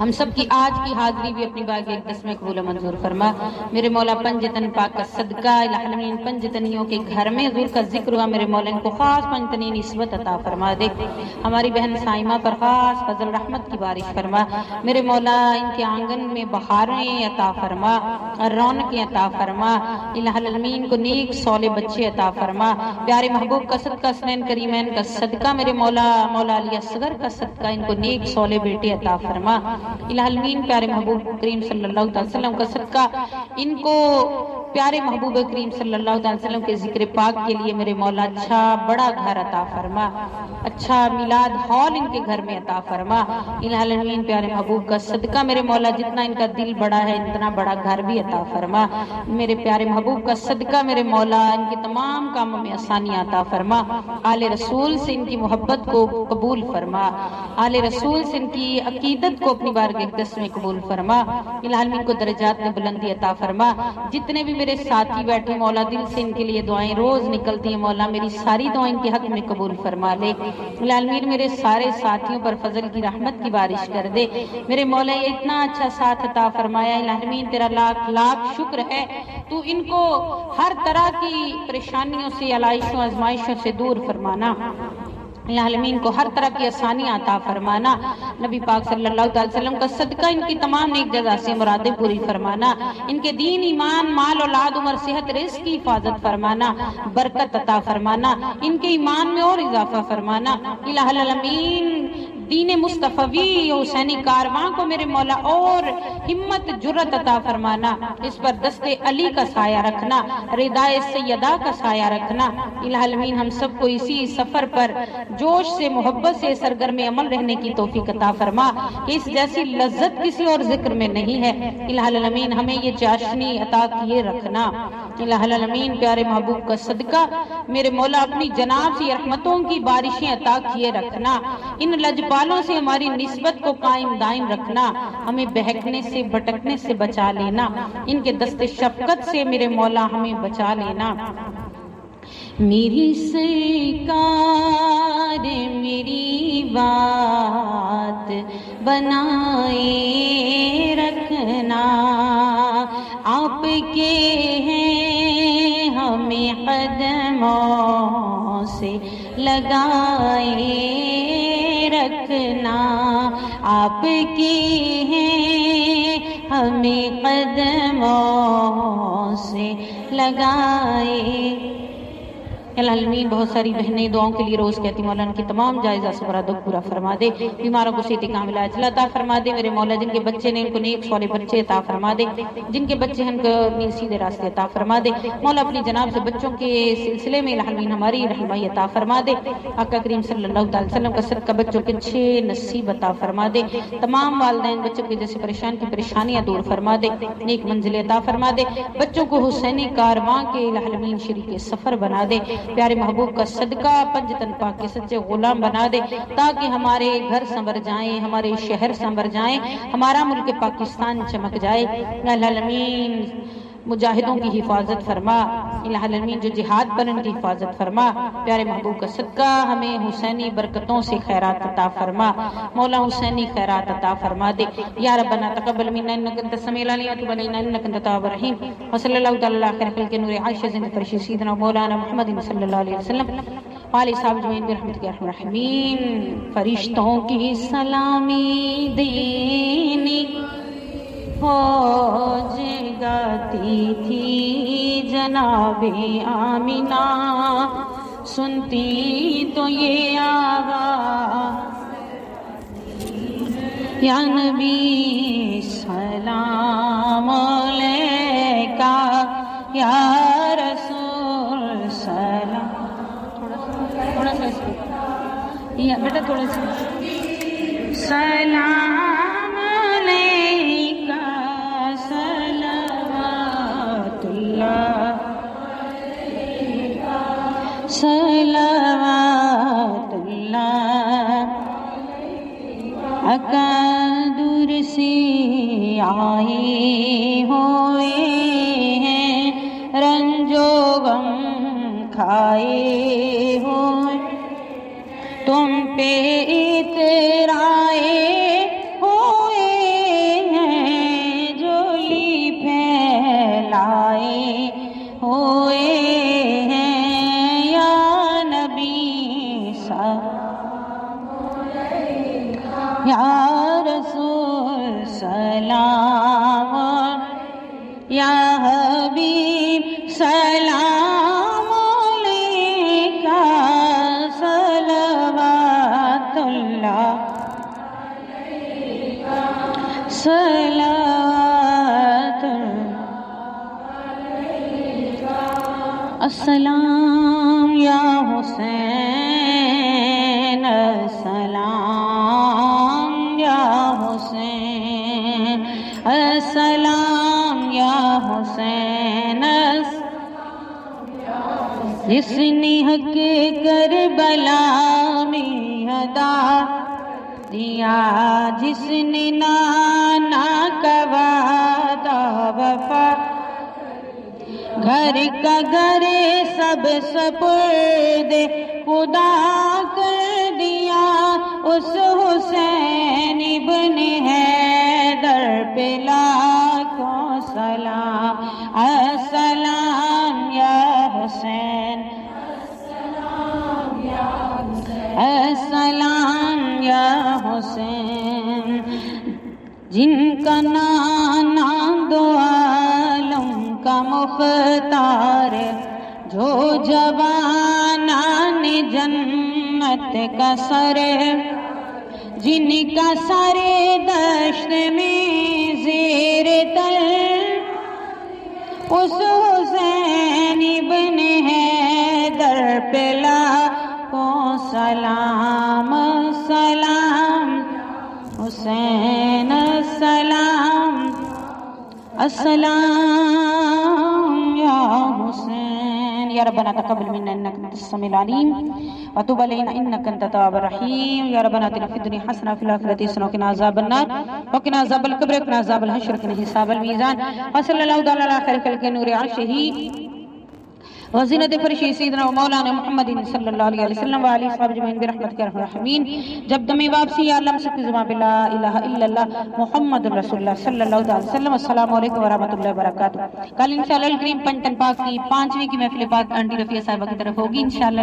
ہم سب کی آج کی حاضری بھی اپنی باغ اقدس میں قبول منظور فرما میرے مولا پنجتن پاک کا صدقہ العالمین پنجتنیوں کے گھر میں حضور کا ذکر ہوا میرے مولا ان کو خاص پنجتنی نسبت عطا فرما دے ہماری بہن سائمہ پر خاص فضل رحمت کی بارش فرما میرے مولا ان کے آنگن میں بہاریں عطا فرما رونقیں عطا فرما العالمین کو نیک صالح بچے عطا فرما پیارے محبوب کا صدقہ حسنین کریمین کا صدقہ میرے مولا مولا علی اصغر کا صدقہ ان کو نیک صالح بیٹے عطا فرما العالمین پیارے محبوب کریم صلی اللہ علیہ وسلم کا صدقہ ان کو پیارے محبوب کریم صلی اللہ علیہ وسلم کے ذکر پاک کے لیے میرے مولا اچھا بڑا گھر عطا فرما اچھا میلاد ہال ان کے گھر میں عطا فرما العالمین پیارے محبوب کا صدقہ میرے مولا جتنا ان کا دل بڑا ہے اتنا بڑا گھر بھی عطا فرما میرے پیارے محبوب کا صدقہ میرے مولا ان کے تمام کاموں میں آسانی عطا فرما آل رسول سے ان کی محبت کو قبول فرما آل رسول سے ان کی عقیدت کو اپنی بارگاہ اقدس میں قبول فرما العالمین کو درجات میں بلندی عطا فرما جتنے بھی میرے ساتھی بیٹھے مولا دل سے ان کے لیے دعائیں روز نکلتی ہیں مولا میری ساری دعائیں ان کے حق میں قبول فرما لے العالمین میرے سارے ساتھیوں پر فضل کی رحمت کی بارش کر دے میرے مولا یہ اتنا اچھا ساتھ عطا فرمایا العالمین تیرا لاکھ لاکھ شکر ہے تو ان کو ہر طرح کی پریشانیوں سے علائشوں آزمائشوں سے دور فرمانا العالمین کو ہر طرح کی آسانی عطا فرمانا نبی پاک صلی اللہ علیہ وسلم کا صدقہ ان کی تمام نیک جزا سے مرادیں پوری فرمانا ان کے دین ایمان مال اولاد عمر صحت رزق کی حفاظت فرمانا برکت عطا فرمانا ان کے ایمان میں اور اضافہ فرمانا الہ العالمین دین مصطفی حسینی کارواں کو میرے مولا اور ہمت جرت عطا فرمانا اس پر دست علی کا سایہ رکھنا ردائے سیدہ کا سایہ رکھنا العالمین ہم سب کو اسی سفر پر جوش سے محبت سے سرگرم عمل رہنے کی توفیق عطا فرما کہ اس جیسی لذت کسی اور ذکر میں نہیں ہے العالمین ہمیں یہ چاشنی عطا کیے رکھنا العالمین پیارے محبوب کا صدقہ میرے مولا اپنی جناب سے رحمتوں کی بارشیں عطا کیے رکھنا ان لجپالوں سے ہماری نسبت کو قائم دائم رکھنا ہمیں بہکنے سے بھٹکنے سے بچا لینا ان کے دست شفقت سے میرے مولا ہمیں بچا لینا میری سرکار میری بات بنائے رکھنا آپ کے ہیں ہمیں قدموں سے لگائے رکھنا آپ کے ہیں ہمیں قدموں سے لگائے العالمین بہت ساری بہنیں دعاؤں کے لیے روز کہتی مولا ان کی تمام جائزہ صبرہ دکھ پورا فرما دے بیماروں کو صحت کاملہ عاجلہ عطا فرما دے میرے مولا جن کے بچے نے ان کو نیک صالح بچے عطا فرما دے جن کے بچے ہیں ان کو سیدھے راستے عطا فرما دے مولا اپنی جناب سے بچوں کے سلسلے میں العالمین ہماری رہنمائی عطا فرما دے آقا کریم صلی اللہ علیہ وسلم کا صدقہ بچوں کے اچھے نصیب عطا فرما دے تمام والدین بچوں کے جیسے پریشان کی پریشانیاں دور فرما دے نیک منزل عطا فرما دے بچوں کو حسینی کارواں کے العالمین شریک سفر بنا دے پیارے محبوب کا صدقہ پنجتن پاک کے سچے غلام بنا دے تاکہ ہمارے گھر سنور جائیں ہمارے شہر سنور جائیں ہمارا ملک پاکستان چمک جائے العالمین مجاہدوں کی حفاظت فرما العالمین جو جہاد پر ان کی حفاظت فرما پیارے محبوب کا صدقہ ہمیں حسینی برکتوں سے خیرات عطا فرما مولا حسینی خیرات عطا فرما دے یا ربنا تقبل منا انک انت السمیع العلیم وتب علینا انک انت التواب الرحیم وصلی اللہ تعالی علی خیر خلق نور عائشہ زند فرش سیدنا مولانا محمد صلی اللہ علیہ وسلم والہ صاحب اجمعین برحمتک یا ارحم الراحمین فرشتوں کی سلامی دینی فوج گاتی تھی جناب آمینہ سنتی تو یہ آواز یا نبی سلام علیکہ یا رسول سلام. تھوڑا سا بیٹا تھوڑا سا. سلام علیکہ صلوات اللہ صلوات اللہ. آقا دور سے آئے ہوئے ہیں رنج و غم کھائے ہوئے تم پہ اترائے ہوئے ہیں جولی پھیلائے ہوئے ہیں یا نبی یا رسول سلام یا حبیب سلام علیکہ صلوات اللہ صلوات السلام یا حسین السلام یا حسین السلام یا حسین. جس نے حق کربلا میں ادا دیا جس نے نانا کا وعدہ وفا گھر کا گھر سب سپرد خدا کر دیا اس حسین ابن حیدر پہ لاکھوں سلام. السلام یا حسین السلام یا حسین. جن کا نانا دو عالم کا مختار جو جوانان جنت کا سر جن کا سر دشت میں زیر تل اس حسین ابن حیدر پہ لاکھوں سلام. سلام حسین السلام السلام یا حسین. یا ربنا تقبل منا انك انت السميع العليم وتب علينا انك انت التواب الرحيم. یا ربنا آتنا في الدنيا حسنة وفي الآخرة حسنة وقنا عذاب النار وقنا عذاب القبر وقنا عذاب الحشر وقنا حساب الميزان. وصلى الله تعالى على خير خلق نور عرشه وزینت فرشی سیدنا و مولانا محمد صلی اللہ علیہ وسلم و علیہ وسلم اجمعین برحمتک یا ارحم الراحمین. جب دم واپسی یا اللہ سب کی زبان پہ لا الہ الا اللہ محمد رسول اللہ صلی اللہ علیہ وسلم. السلام علیکم ورحمۃ اللہ وبرکاتہ. کل انشاءاللہ الکریم پنٹن پاک کی 5ویں کی محفل پاک آنٹی رفیہ صاحبہ کی طرف ہوگی انشاءاللہ.